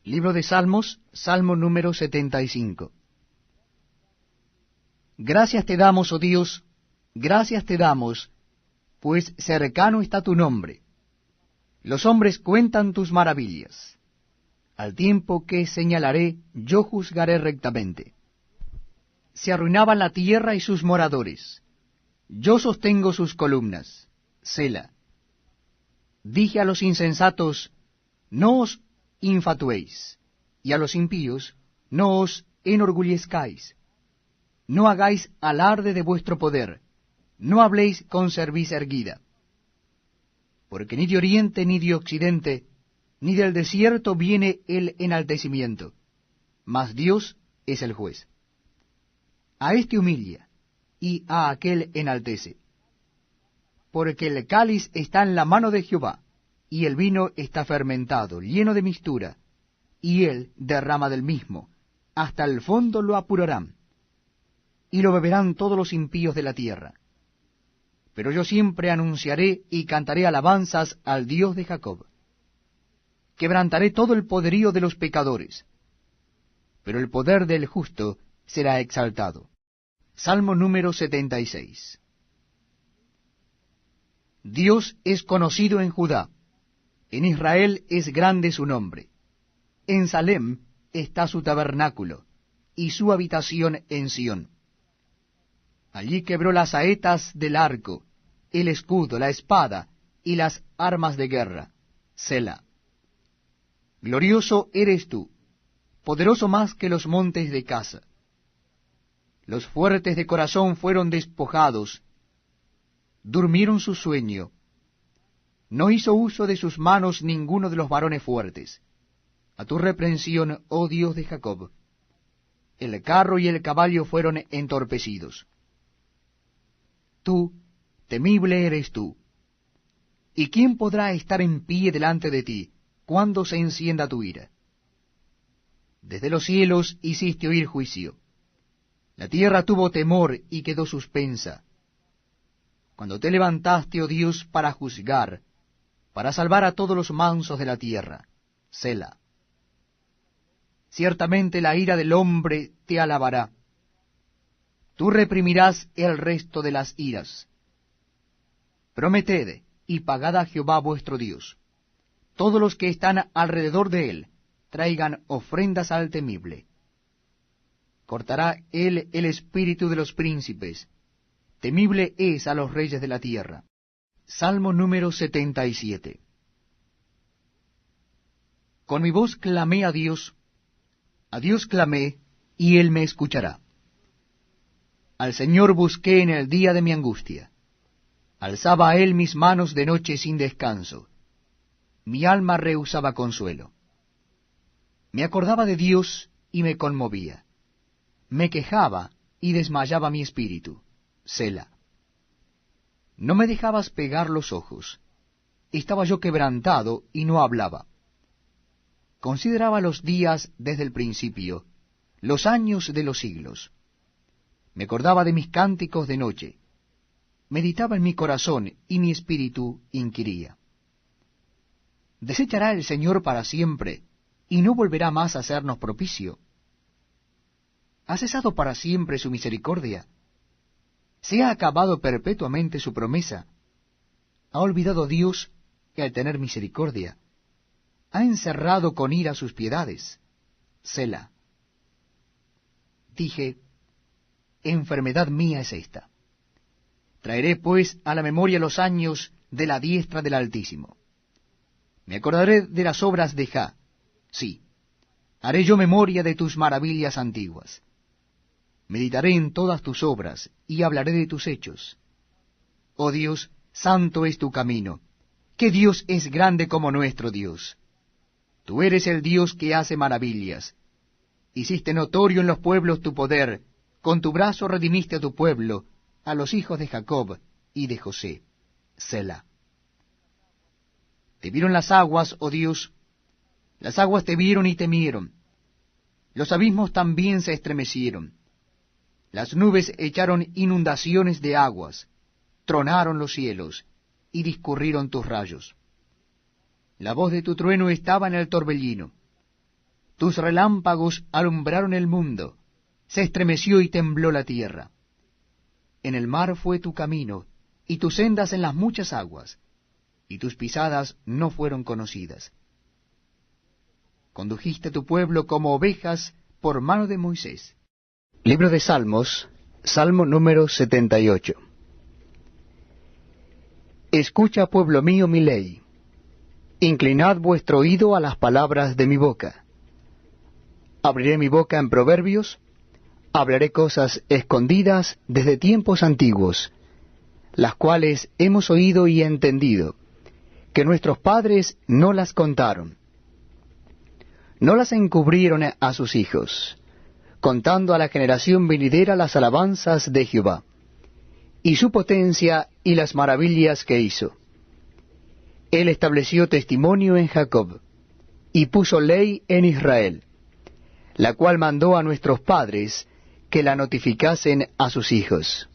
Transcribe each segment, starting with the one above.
Libro de Salmos, Salmo número 75. Gracias te damos, oh Dios, gracias te damos, pues cercano está tu nombre. Los hombres cuentan tus maravillas. Al tiempo que señalaré, yo juzgaré rectamente. Se arruinaban la tierra y sus moradores. Yo sostengo sus columnas. Sela. Dije a los insensatos, no os infatuéis, y a los impíos, no os enorgullezcáis. No hagáis alarde de vuestro poder, no habléis con cerviz erguida. Porque ni de oriente ni de occidente, ni del desierto viene el enaltecimiento, mas Dios es el juez. A éste humilla, y a aquel enaltece. Porque el cáliz está en la mano de Jehová, y el vino está fermentado, lleno de mistura, y él derrama del mismo, hasta el fondo lo apurarán, y lo beberán todos los impíos de la tierra. Pero yo siempre anunciaré y cantaré alabanzas al Dios de Jacob. Quebrantaré todo el poderío de los pecadores, pero el poder del justo será exaltado. Salmo número 76. Dios es conocido en Judá, en Israel es grande su nombre. En Salem está su tabernáculo, y su habitación en Sión. Allí quebró las saetas del arco, el escudo, la espada y las armas de guerra. Sela. Glorioso eres tú, poderoso más que los montes de Casa. Los fuertes de corazón fueron despojados, durmieron su sueño. No hizo uso de sus manos ninguno de los varones fuertes. A tu reprensión, oh Dios de Jacob, el carro y el caballo fueron entorpecidos. Tú, temible eres tú. ¿Y quién podrá estar en pie delante de ti cuando se encienda tu ira? Desde los cielos hiciste oír juicio. La tierra tuvo temor y quedó suspensa. Cuando te levantaste, oh Dios, para juzgar, para salvar a todos los mansos de la tierra. Sela. Ciertamente la ira del hombre te alabará. Tú reprimirás el resto de las iras. Prometed y pagad a Jehová vuestro Dios. Todos los que están alrededor de él traigan ofrendas al temible. Cortará él el espíritu de los príncipes. Temible es a los reyes de la tierra. Salmo número 77. Con mi voz clamé a Dios clamé, y él me escuchará. Al Señor busqué en el día de mi angustia. Alzaba a él mis manos de noche sin descanso. Mi alma rehusaba consuelo. Me acordaba de Dios y me conmovía. Me quejaba y desmayaba mi espíritu. Sela. No me dejabas pegar los ojos. Estaba yo quebrantado y no hablaba. Consideraba los días desde el principio, los años de los siglos. Me acordaba de mis cánticos de noche. Meditaba en mi corazón y mi espíritu inquiría. ¿Desechará el Señor para siempre y no volverá más a hacernos propicio? ¿Ha cesado para siempre su misericordia? ¿Se ha acabado perpetuamente su promesa? ¿Ha olvidado Dios que al tener misericordia ha encerrado con ira sus piedades? Sela. Dije, enfermedad mía es esta. Traeré pues a la memoria los años de la diestra del Altísimo. Me acordaré de las obras de Jah. Sí, haré yo memoria de tus maravillas antiguas. Meditaré en todas tus obras y hablaré de tus hechos. Oh Dios, santo es tu camino. ¿Qué Dios es grande como nuestro Dios? Tú eres el Dios que hace maravillas. Hiciste notorio en los pueblos tu poder. Con tu brazo redimiste a tu pueblo, a los hijos de Jacob y de José. Sela. Te vieron las aguas, oh Dios. Las aguas te vieron y temieron. Los abismos también se estremecieron. Las nubes echaron inundaciones de aguas, tronaron los cielos, y discurrieron tus rayos. La voz de tu trueno estaba en el torbellino. tus relámpagos alumbraron el mundo, se estremeció y tembló la tierra. En el mar fue tu camino, y tus sendas en las muchas aguas, y tus pisadas no fueron conocidas. Condujiste tu pueblo como ovejas por mano de Moisés. Libro de Salmos, Salmo número 78. Escucha, pueblo mío, mi ley. Inclinad vuestro oído a las palabras de mi boca. Abriré mi boca en proverbios, hablaré cosas escondidas desde tiempos antiguos, las cuales hemos oído y entendido, que nuestros padres no las contaron. No las encubrieron a sus hijos, contando a la generación venidera las alabanzas de Jehová, y su potencia y las maravillas que hizo. Él estableció testimonio en Jacob, y puso ley en Israel, la cual mandó a nuestros padres que la notificasen a sus hijos,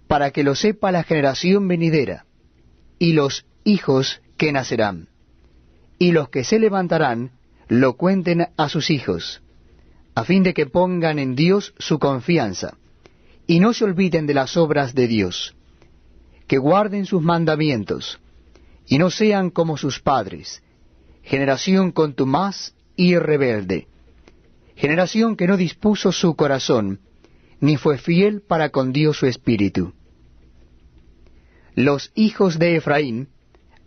para que lo sepa la generación venidera, y los hijos que nacerán, y los que se levantarán lo cuenten a sus hijos, a fin de que pongan en Dios su confianza, y no se olviden de las obras de Dios, que guarden sus mandamientos, y no sean como sus padres, generación contumaz y rebelde, generación que no dispuso su corazón, ni fue fiel para con Dios su espíritu. Los hijos de Efraín,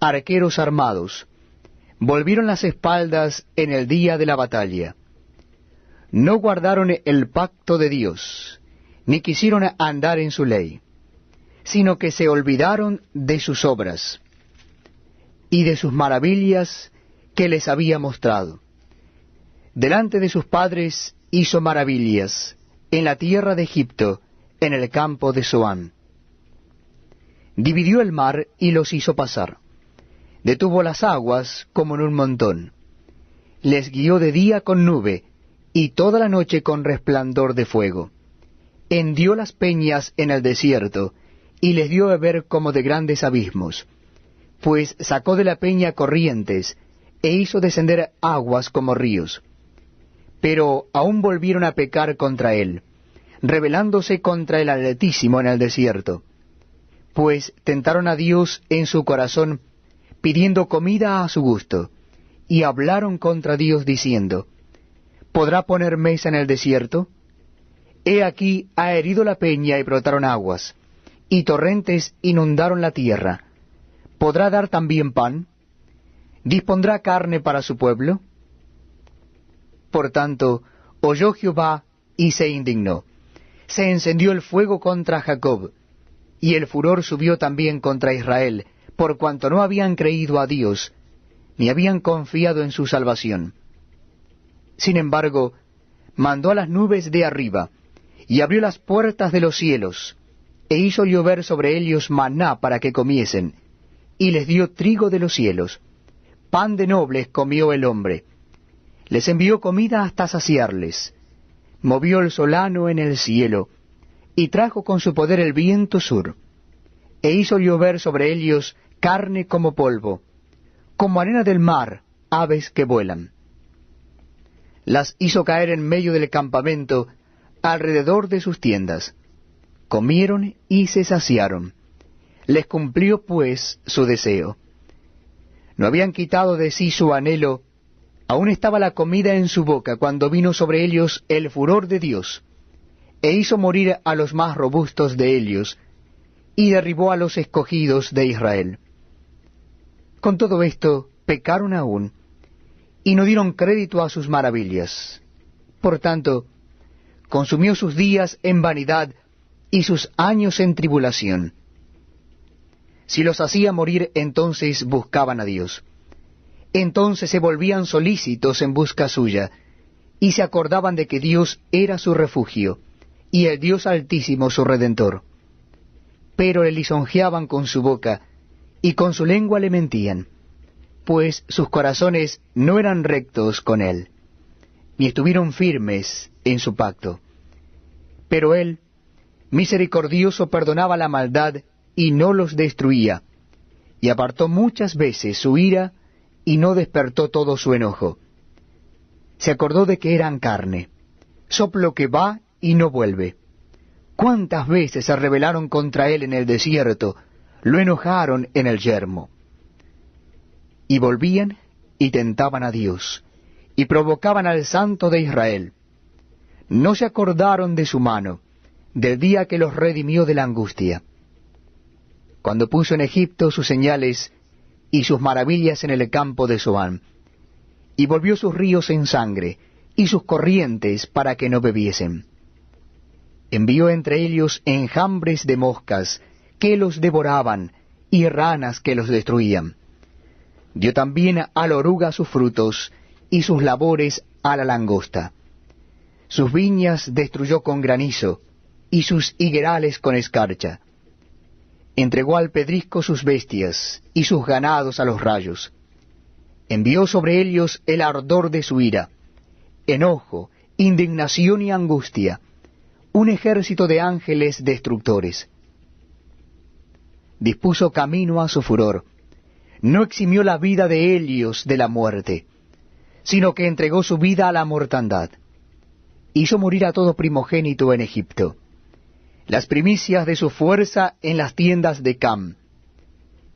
arqueros armados, volvieron las espaldas en el día de la batalla. No guardaron el pacto de Dios, ni quisieron andar en su ley, sino que se olvidaron de sus obras y de sus maravillas que les había mostrado. Delante de sus padres hizo maravillas, en la tierra de Egipto, en el campo de Zoán. Dividió el mar y los hizo pasar. Detuvo las aguas como en un montón. Les guió de día con nube, y toda la noche con resplandor de fuego. Hendió las peñas en el desierto, y les dio a beber como de grandes abismos. Pues sacó de la peña corrientes, e hizo descender aguas como ríos. Pero aún volvieron a pecar contra él, rebelándose contra el Altísimo en el desierto. Pues tentaron a Dios en su corazón, pidiendo comida a su gusto, y hablaron contra Dios diciendo, ¿podrá poner mesa en el desierto? He aquí ha herido la peña y brotaron aguas, y torrentes inundaron la tierra. ¿Podrá dar también pan? ¿Dispondrá carne para su pueblo? Por tanto, oyó Jehová y se indignó. Se encendió el fuego contra Jacob, y el furor subió también contra Israel, por cuanto no habían creído a Dios, ni habían confiado en su salvación. Sin embargo, mandó a las nubes de arriba, y abrió las puertas de los cielos, e hizo llover sobre ellos maná para que comiesen, y les dio trigo de los cielos. Pan de nobles comió el hombre. Les envió comida hasta saciarles. Movió el solano en el cielo, y trajo con su poder el viento sur, e hizo llover sobre ellos carne como polvo, como arena del mar, aves que vuelan. Las hizo caer en medio del campamento, alrededor de sus tiendas. Comieron y se saciaron. Les cumplió pues su deseo. No habían quitado de sí su anhelo, aún estaba la comida en su boca cuando vino sobre ellos el furor de Dios, e hizo morir a los más robustos de ellos, y derribó a los escogidos de Israel. Con todo esto pecaron aún, y no dieron crédito a sus maravillas. Por tanto, consumió sus días en vanidad y sus años en tribulación. Si los hacía morir, entonces buscaban a Dios. Entonces se volvían solícitos en busca suya, y se acordaban de que Dios era su refugio, y el Dios Altísimo su Redentor. Pero le lisonjeaban con su boca, y con su lengua le mentían, pues sus corazones no eran rectos con él, ni estuvieron firmes en su pacto. Pero él, misericordioso, perdonaba la maldad, y no los destruía, y apartó muchas veces su ira, y no despertó todo su enojo. se acordó de que eran carne, soplo que va y no vuelve. ¿Cuántas veces se rebelaron contra él en el desierto, lo enojaron en el yermo? Y volvían y tentaban a Dios, y provocaban al Santo de Israel. No se acordaron de su mano, del día que los redimió de la angustia, cuando puso en Egipto sus señales y sus maravillas en el campo de Zoán, y volvió sus ríos en sangre, y sus corrientes para que no bebiesen. Envió entre ellos enjambres de moscas, que los devoraban, y ranas que los destruían. Dio también a la oruga sus frutos, y sus labores a la langosta. Sus viñas destruyó con granizo, y sus higuerales con escarcha. Entregó al pedrisco sus bestias, y sus ganados a los rayos. Envió sobre ellos el ardor de su ira, enojo, indignación y angustia, un ejército de ángeles destructores. Dispuso camino a su furor, no eximió la vida de ellos de la muerte, sino que entregó su vida a la mortandad. Hizo morir a todo primogénito en Egipto, las primicias de su fuerza en las tiendas de Cam.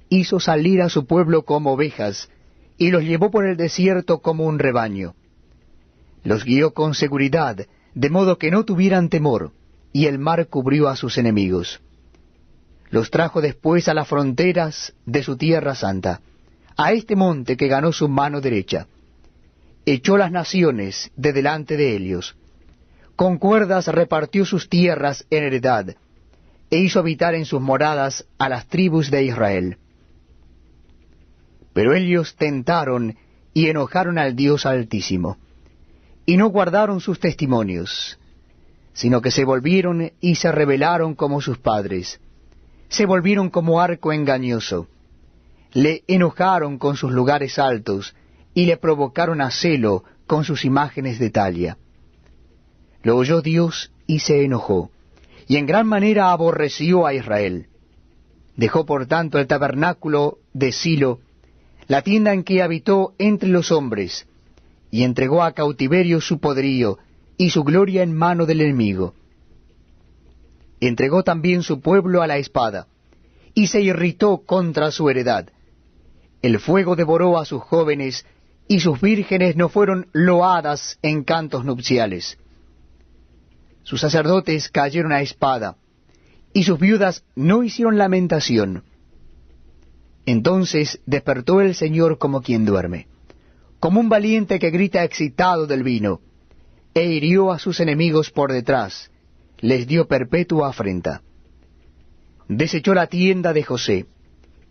Hizo salir a su pueblo como ovejas, y los llevó por el desierto como un rebaño. Los guió con seguridad, de modo que no tuvieran temor, y el mar cubrió a sus enemigos. Los trajo después a las fronteras de su tierra santa, a este monte que ganó su mano derecha. Echó las naciones de delante de ellos. Con cuerdas repartió sus tierras en heredad, e hizo habitar en sus moradas a las tribus de Israel. Pero ellos tentaron y enojaron al Dios Altísimo, y no guardaron sus testimonios, sino que se volvieron y se rebelaron como sus padres, se volvieron como arco engañoso, le enojaron con sus lugares altos, y le provocaron a celo con sus imágenes de talla. Lo oyó Dios y se enojó, y en gran manera aborreció a Israel. Dejó por tanto el tabernáculo de Silo, la tienda en que habitó entre los hombres, y entregó a cautiverio su poderío y su gloria en mano del enemigo. Entregó también su pueblo a la espada, y se irritó contra su heredad. El fuego devoró a sus jóvenes, y sus vírgenes no fueron loadas en cantos nupciales. Sus sacerdotes cayeron a espada, y sus viudas no hicieron lamentación. Entonces despertó el Señor como quien duerme, como un valiente que grita excitado del vino, e hirió a sus enemigos por detrás, les dio perpetua afrenta. Desechó la tienda de José,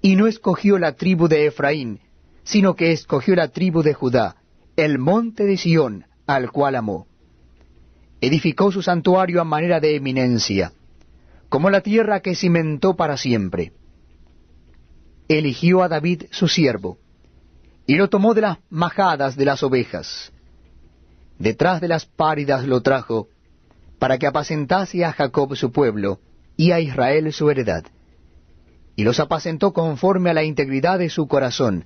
y no escogió la tribu de Efraín, sino que escogió la tribu de Judá, el monte de Sión, al cual amó. Edificó su santuario a manera de eminencia, como la tierra que cimentó para siempre. Eligió a David su siervo, y lo tomó de las majadas de las ovejas. Detrás de las páridas lo trajo, para que apacentase a Jacob su pueblo, y a Israel su heredad. Y los apacentó conforme a la integridad de su corazón,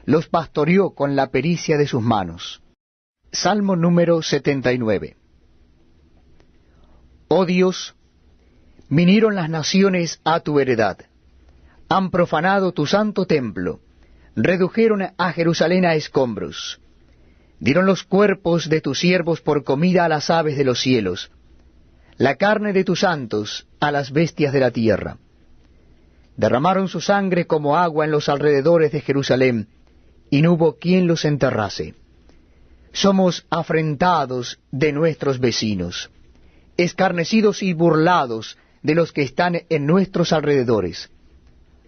los pastoreó con la pericia de sus manos. Salmo número 79. Oh Dios, vinieron las naciones a tu heredad, han profanado tu santo templo, redujeron a Jerusalén a escombros, dieron los cuerpos de tus siervos por comida a las aves de los cielos, la carne de tus santos a las bestias de la tierra. Derramaron su sangre como agua en los alrededores de Jerusalén, y no hubo quien los enterrase. Somos afrentados de nuestros vecinos, escarnecidos y burlados de los que están en nuestros alrededores.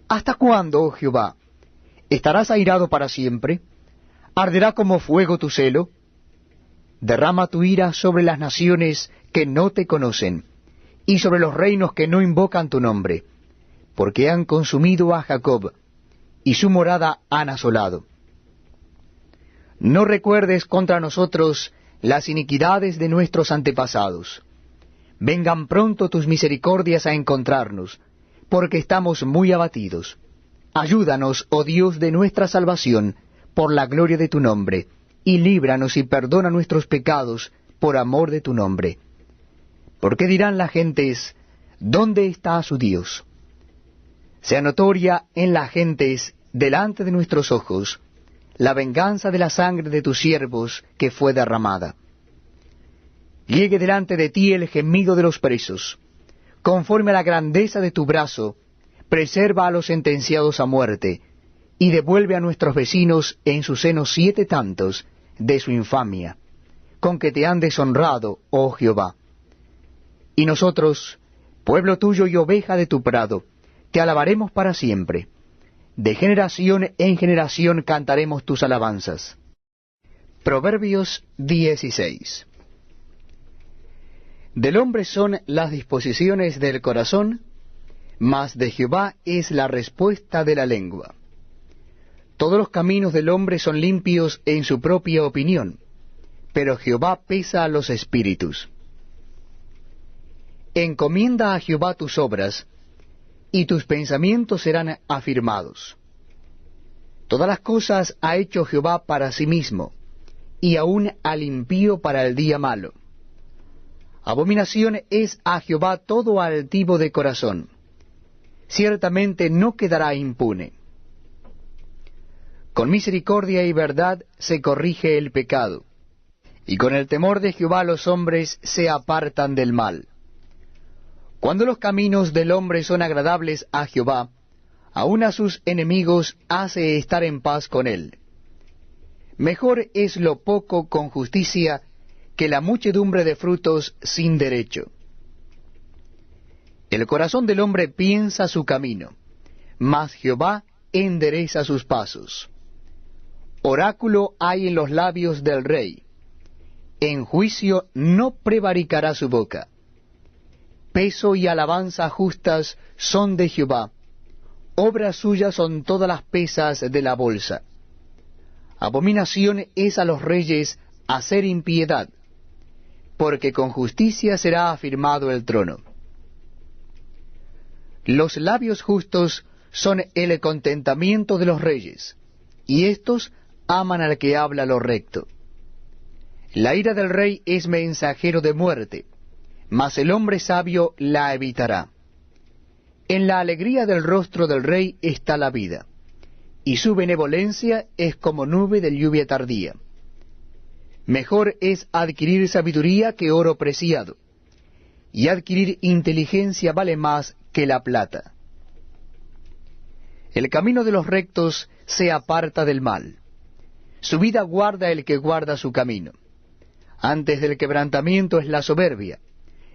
¿Hasta cuándo, oh Jehová? ¿Estarás airado para siempre? ¿Arderá como fuego tu celo? Derrama tu ira sobre las naciones que no te conocen, y sobre los reinos que no invocan tu nombre, porque han consumido a Jacob, y su morada han asolado. No recuerdes contra nosotros las iniquidades de nuestros antepasados. Vengan pronto tus misericordias a encontrarnos, porque estamos muy abatidos. Ayúdanos, oh Dios de nuestra salvación, por la gloria de tu nombre, y líbranos y perdona nuestros pecados por amor de tu nombre. Porque dirán las gentes, ¿dónde está su Dios? Sea notoria en las gentes, delante de nuestros ojos, la venganza de la sangre de tus siervos que fue derramada. Llegue delante de ti el gemido de los presos. Conforme a la grandeza de tu brazo, preserva a los sentenciados a muerte, y devuelve a nuestros vecinos en su seno 7 tantos de su infamia, con que te han deshonrado, oh Jehová. Y nosotros, pueblo tuyo y oveja de tu prado, te alabaremos para siempre. De generación en generación cantaremos tus alabanzas. Proverbios 16. Del hombre son las disposiciones del corazón, mas de Jehová es la respuesta de la lengua. Todos los caminos del hombre son limpios en su propia opinión, pero Jehová pesa a los espíritus. Encomienda a Jehová tus obras, y tus pensamientos serán afirmados. Todas las cosas ha hecho Jehová para sí mismo, y aun al impío para el día malo. Abominación es a Jehová todo altivo de corazón. Ciertamente no quedará impune. Con misericordia y verdad se corrige el pecado, y con el temor de Jehová los hombres se apartan del mal. Cuando los caminos del hombre son agradables a Jehová, aun a sus enemigos hace estar en paz con él. Mejor es lo poco con justicia que la muchedumbre de frutos sin derecho. El corazón del hombre piensa su camino, mas Jehová endereza sus pasos. Oráculo hay en los labios del rey. En juicio no prevaricará su boca. Peso y alabanza justas son de Jehová. Obras suyas son todas las pesas de la bolsa. Abominación es a los reyes hacer impiedad, porque con justicia será afirmado el trono. Los labios justos son el contentamiento de los reyes, y éstos aman al que habla lo recto. La ira del rey es mensajero de muerte, mas el hombre sabio la evitará. En la alegría del rostro del rey está la vida, y su benevolencia es como nube de lluvia tardía. Mejor es adquirir sabiduría que oro preciado, y adquirir inteligencia vale más que la plata. El camino de los rectos se aparta del mal. Su vida guarda el que guarda su camino. Antes del quebrantamiento es la soberbia,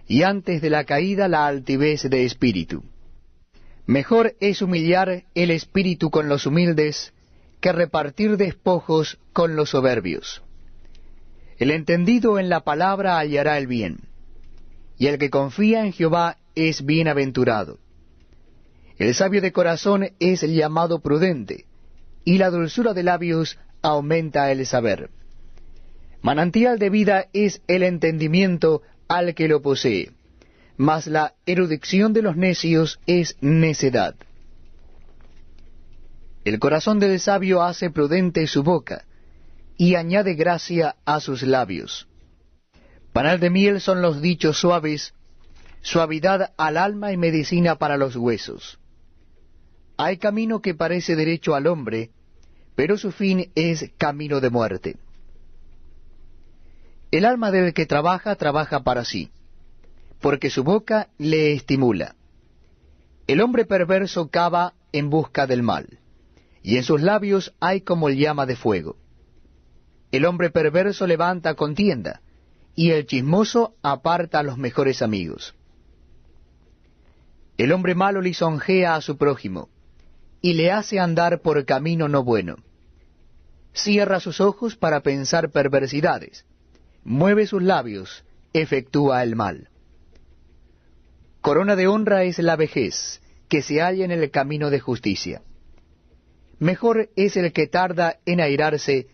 y antes de la caída la altivez de espíritu. Mejor es humillar el espíritu con los humildes, que repartir despojos con los soberbios. El entendido en la palabra hallará el bien, y el que confía en Jehová es bienaventurado. El sabio de corazón es llamado prudente, y la dulzura de labios aumenta el saber. Manantial de vida es el entendimiento al que lo posee, mas la erudición de los necios es necedad. El corazón del sabio hace prudente su boca, y añade gracia a sus labios. Panal de miel son los dichos suaves, suavidad al alma y medicina para los huesos. Hay camino que parece derecho al hombre, pero su fin es camino de muerte. El alma del que trabaja, trabaja para sí, porque su boca le estimula. El hombre perverso cava en busca del mal, y en sus labios hay como llama de fuego. El hombre perverso levanta contienda, y el chismoso aparta a los mejores amigos. El hombre malo lisonjea a su prójimo, y le hace andar por camino no bueno. Cierra sus ojos para pensar perversidades, mueve sus labios, efectúa el mal. Corona de honra es la vejez, que se halla en el camino de justicia. Mejor es el que tarda en airarse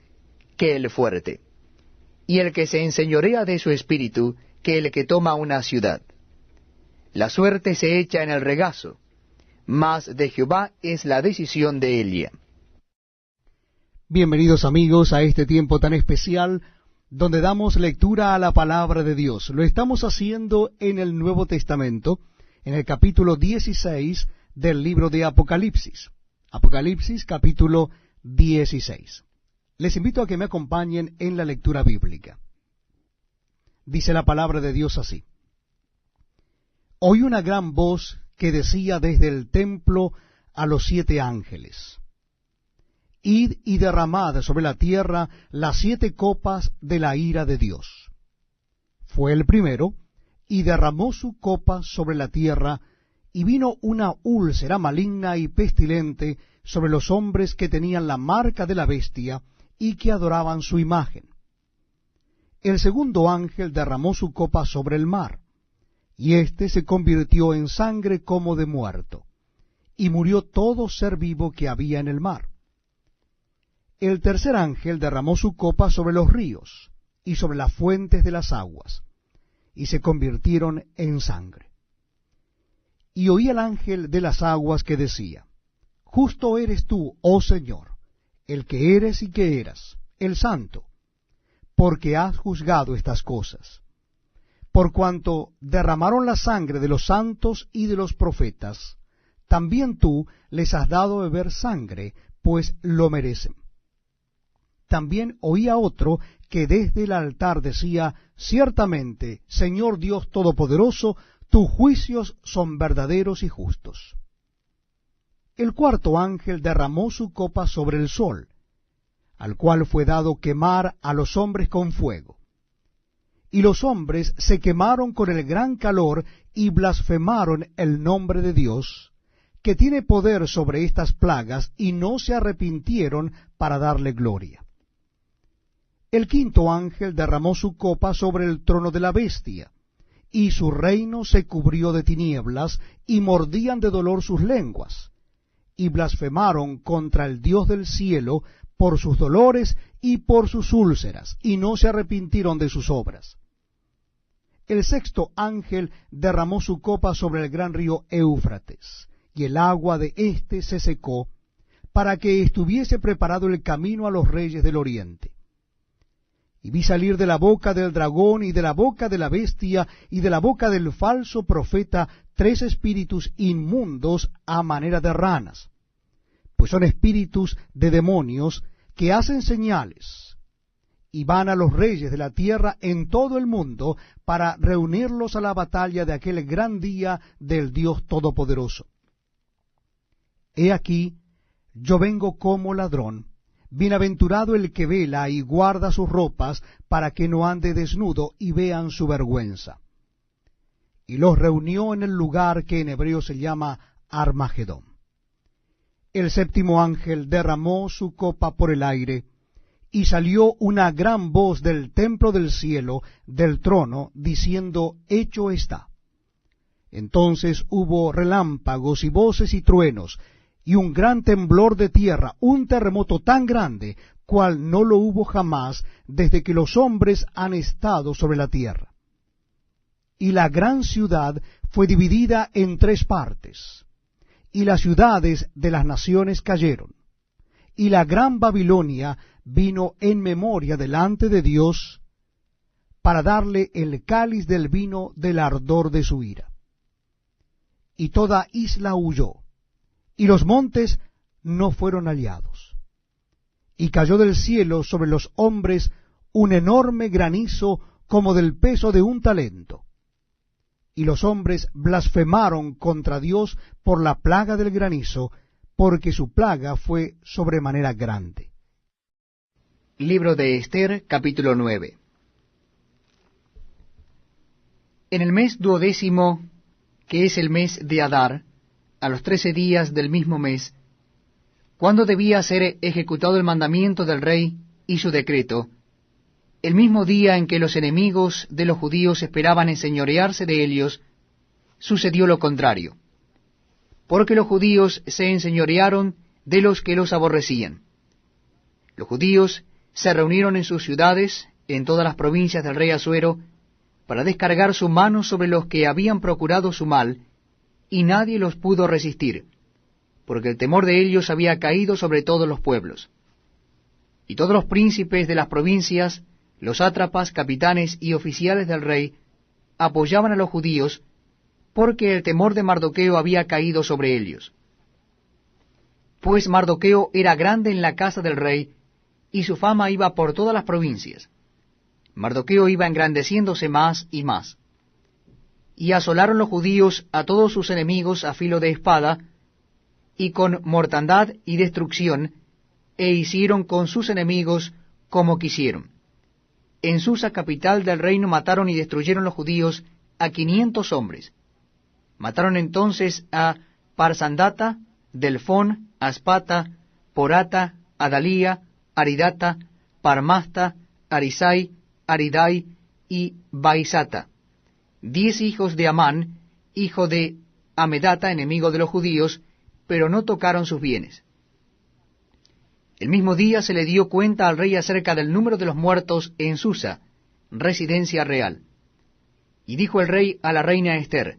que el fuerte, y el que se enseñorea de su espíritu que el que toma una ciudad. La suerte se echa en el regazo, mas de Jehová es la decisión de ella. Bienvenidos amigos a este tiempo tan especial donde damos lectura a la palabra de Dios. Lo estamos haciendo en el Nuevo Testamento, en el capítulo 16 del libro de Apocalipsis. Apocalipsis capítulo 16. Les invito a que me acompañen en la lectura bíblica. Dice la palabra de Dios así: Oí una gran voz que decía desde el templo a los 7 ángeles: Id y derramad sobre la tierra las 7 copas de la ira de Dios. Fue el primero, y derramó su copa sobre la tierra, y vino una úlcera maligna y pestilente sobre los hombres que tenían la marca de la bestia y que adoraban su imagen. El segundo ángel derramó su copa sobre el mar, y éste se convirtió en sangre como de muerto, y murió todo ser vivo que había en el mar. El tercer ángel derramó su copa sobre los ríos y sobre las fuentes de las aguas, y se convirtieron en sangre. Y oí al ángel de las aguas que decía: Justo eres tú, oh Señor, el que eres y que eras, el Santo, porque has juzgado estas cosas. Por cuanto derramaron la sangre de los santos y de los profetas, también tú les has dado beber sangre, pues lo merecen. También oí a otro que desde el altar decía: Ciertamente, Señor Dios Todopoderoso, tus juicios son verdaderos y justos. El cuarto ángel derramó su copa sobre el sol, al cual fue dado quemar a los hombres con fuego. Y los hombres se quemaron con el gran calor y blasfemaron el nombre de Dios, que tiene poder sobre estas plagas, y no se arrepintieron para darle gloria. El quinto ángel derramó su copa sobre el trono de la bestia, y su reino se cubrió de tinieblas, y mordían de dolor sus lenguas, y blasfemaron contra el Dios del cielo por sus dolores y por sus úlceras, y no se arrepintieron de sus obras. El sexto ángel derramó su copa sobre el gran río Éufrates, y el agua de éste se secó, para que estuviese preparado el camino a los reyes del oriente. Y vi salir de la boca del dragón, y de la boca de la bestia, y de la boca del falso profeta 3 espíritus inmundos a manera de ranas, pues son espíritus de demonios que hacen señales, y van a los reyes de la tierra en todo el mundo para reunirlos a la batalla de aquel gran día del Dios Todopoderoso. He aquí, yo vengo como ladrón. Bienaventurado el que vela y guarda sus ropas, para que no ande desnudo y vean su vergüenza. Y los reunió en el lugar que en hebreo se llama Armagedón. El séptimo ángel derramó su copa por el aire, y salió una gran voz del templo del cielo, del trono, diciendo: Hecho está. Entonces hubo relámpagos y voces y truenos, y un gran temblor de tierra, un terremoto tan grande, cual no lo hubo jamás desde que los hombres han estado sobre la tierra. Y la gran ciudad fue dividida en 3 partes, y las ciudades de las naciones cayeron. Y la gran Babilonia vino en memoria delante de Dios, para darle el cáliz del vino del ardor de su ira. Y toda isla huyó, y los montes no fueron hallados. Y cayó del cielo sobre los hombres un enorme granizo como del peso de un talento. Y los hombres blasfemaron contra Dios por la plaga del granizo, porque su plaga fue sobremanera grande. Libro de Ester, capítulo 9. En el mes 12º, que es el mes de Adar, a los 13 días del mismo mes, cuando debía ser ejecutado el mandamiento del rey y su decreto, el mismo día en que los enemigos de los judíos esperaban enseñorearse de ellos, sucedió lo contrario, porque los judíos se enseñorearon de los que los aborrecían. Los judíos se reunieron en sus ciudades, en todas las provincias del rey Asuero, para descargar su mano sobre los que habían procurado su mal, y nadie los pudo resistir, porque el temor de ellos había caído sobre todos los pueblos. Y todos los príncipes de las provincias, los sátrapas, capitanes y oficiales del rey, apoyaban a los judíos, porque el temor de Mardoqueo había caído sobre ellos. Pues Mardoqueo era grande en la casa del rey, y su fama iba por todas las provincias. Mardoqueo iba engrandeciéndose más y más. Y asolaron los judíos a todos sus enemigos a filo de espada, y con mortandad y destrucción, e hicieron con sus enemigos como quisieron. En Susa, capital del reino, mataron y destruyeron los judíos a 500 hombres. Mataron entonces a Parsandata, Delfón, Aspata, Porata, Adalía, Aridata, Parmasta, Arisai, Aridai y Baisata, 10 hijos de Amán, hijo de Amedata, enemigo de los judíos, pero no tocaron sus bienes. El mismo día se le dio cuenta al rey acerca del número de los muertos en Susa, residencia real. Y dijo el rey a la reina Ester: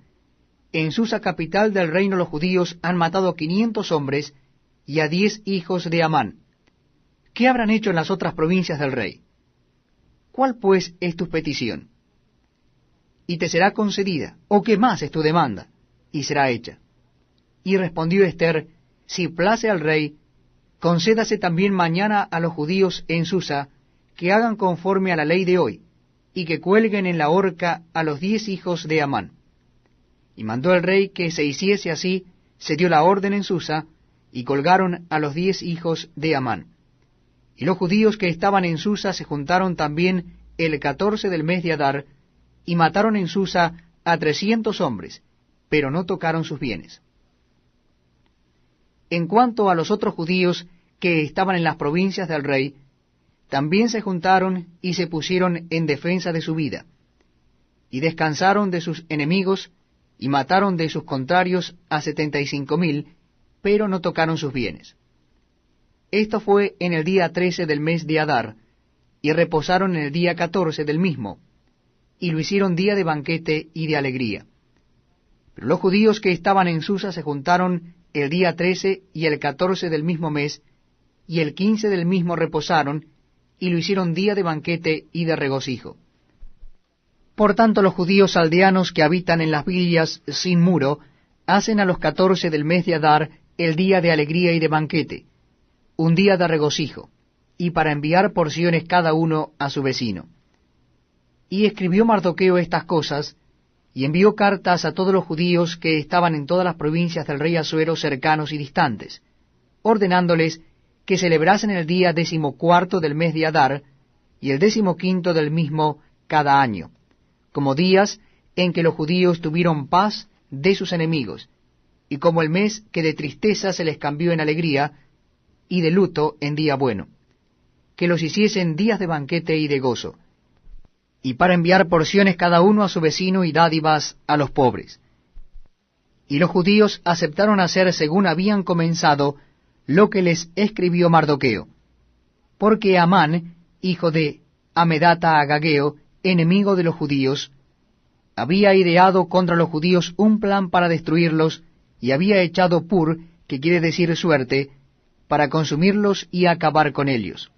en Susa, capital del reino, los judíos han matado a 500 hombres y a 10 hijos de Amán. ¿Qué habrán hecho en las otras provincias del rey? ¿Cuál pues es tu petición? Y te será concedida, ¿o qué más es tu demanda? Y será hecha. Y respondió Ester: si place al rey, concédase también mañana a los judíos en Susa que hagan conforme a la ley de hoy, y que cuelguen en la horca a los 10 hijos de Amán. Y mandó el rey que se hiciese así, se dio la orden en Susa, y colgaron a los 10 hijos de Amán. Y los judíos que estaban en Susa se juntaron también el 14 del mes de Adar, y mataron en Susa a 300 hombres, pero no tocaron sus bienes. En cuanto a los otros judíos que estaban en las provincias del rey, también se juntaron y se pusieron en defensa de su vida, y descansaron de sus enemigos, y mataron de sus contrarios a 75,000, pero no tocaron sus bienes. Esto fue en el día 13 del mes de Adar, y reposaron en el día 14 del mismo, y lo hicieron día de banquete y de alegría. Pero los judíos que estaban en Susa se juntaron el día 13 y el 14 del mismo mes, y el 15 del mismo reposaron, y lo hicieron día de banquete y de regocijo. Por tanto, los judíos aldeanos que habitan en las villas sin muro, hacen a los 14 del mes de Adar el día de alegría y de banquete, un día de regocijo, y para enviar porciones cada uno a su vecino. Y escribió Mardoqueo estas cosas, y envió cartas a todos los judíos que estaban en todas las provincias del rey Asuero, cercanos y distantes, ordenándoles que celebrasen el día 14 del mes de Adar, y el 15 del mismo cada año, como días en que los judíos tuvieron paz de sus enemigos, y como el mes que de tristeza se les cambió en alegría, y de luto en día bueno, que los hiciesen días de banquete y de gozo, y para enviar porciones cada uno a su vecino y dádivas a los pobres. Y los judíos aceptaron hacer según habían comenzado lo que les escribió Mardoqueo, porque Amán, hijo de Amedata Agageo, enemigo de los judíos, había ideado contra los judíos un plan para destruirlos, y había echado pur, que quiere decir suerte, para consumirlos y acabar con ellos.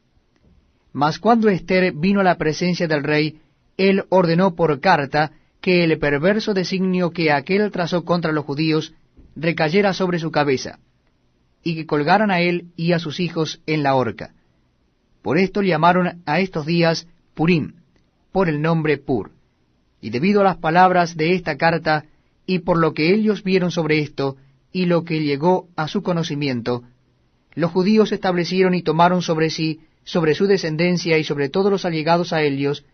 Mas cuando Ester vino a la presencia del rey, él ordenó por carta que el perverso designio que aquél trazó contra los judíos recayera sobre su cabeza, y que colgaran a él y a sus hijos en la horca. Por esto llamaron a estos días Purim, por el nombre Pur. Y debido a las palabras de esta carta, y por lo que ellos vieron sobre esto, y lo que llegó a su conocimiento, los judíos establecieron y tomaron sobre sí, sobre su descendencia y sobre todos los allegados a ellos,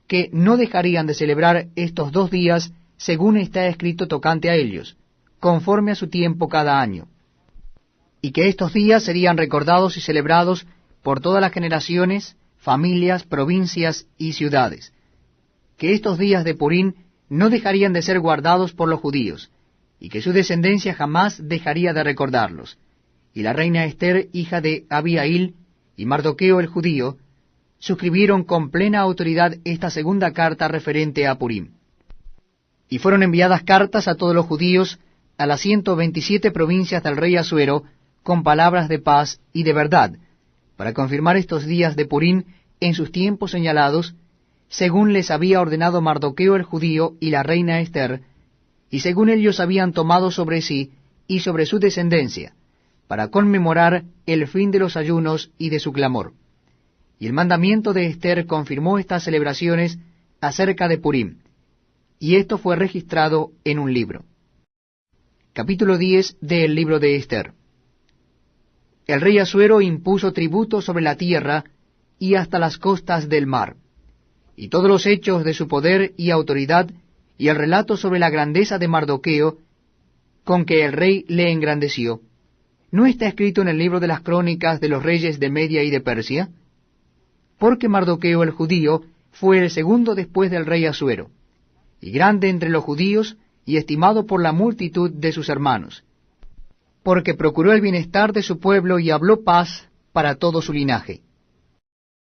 que no dejarían de celebrar estos 2 días, según está escrito tocante a ellos, conforme a su tiempo cada año, y que estos días serían recordados y celebrados por todas las generaciones, familias, provincias y ciudades, que estos días de Purim no dejarían de ser guardados por los judíos, y que su descendencia jamás dejaría de recordarlos. Y la reina Ester, hija de Abihail, y Mardoqueo el judío, suscribieron con plena autoridad esta segunda carta referente a Purim. Y fueron enviadas cartas a todos los judíos, a las 127 provincias del rey Asuero, con palabras de paz y de verdad, para confirmar estos días de Purim en sus tiempos señalados, según les había ordenado Mardoqueo el judío y la reina Ester, y según ellos habían tomado sobre sí y sobre su descendencia, para conmemorar el fin de los ayunos y de su clamor. Y el mandamiento de Ester confirmó estas celebraciones acerca de Purim, y esto fue registrado en un libro. Capítulo 10 del libro de Ester. El rey Asuero impuso tributo sobre la tierra y hasta las costas del mar, y todos los hechos de su poder y autoridad, y el relato sobre la grandeza de Mardoqueo, con que el rey le engrandeció, ¿no está escrito en el libro de las crónicas de los reyes de Media y de Persia? Porque Mardoqueo el judío fue el segundo después del rey Asuero, y grande entre los judíos, y estimado por la multitud de sus hermanos, porque procuró el bienestar de su pueblo y habló paz para todo su linaje.